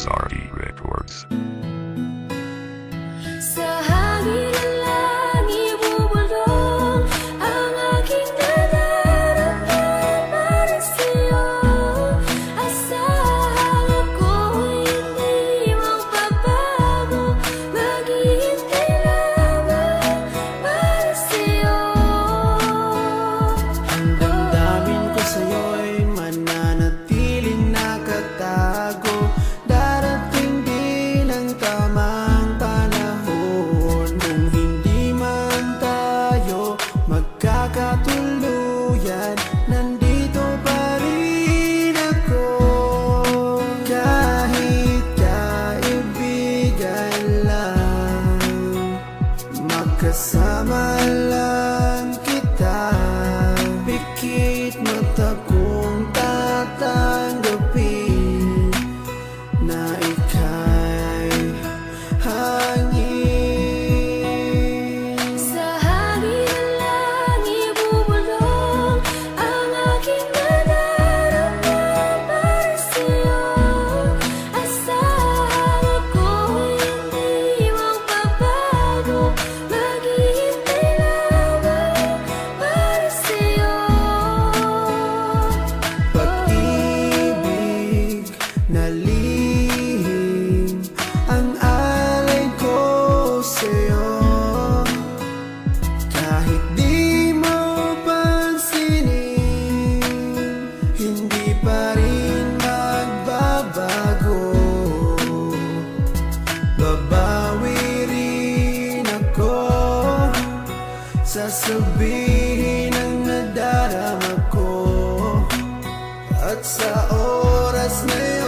SRE Records. Sa hangin ng langit bubulong ang aking nararamdaman para sa'yo. Asahan ako'y hindi magbabago, maghihintay lamang para sa'yo. Ang damdamin ko sa'yo'y mananatiling nakatago. Darating din ang tamang panahon, kung hindi man tayo magkakatuluyan, nandito pa rin ako. Kahit kaibigan lang, magkasama lang kita. Pikit mata kong tatanggapin na ika'y hangin. Sa hangin ng langit bubulong ang aking nararamdaman para sa'yo. Asahan ako'y hindi magbabago, maghihintay lamang para sa'yo. Pag-ibig na lihim ang alay ko sa'yo. Kahit di mo pansinin, hindi pa rin magbabago. Babawi rin ako, sasabihin ang nadarama ko. At sa oras na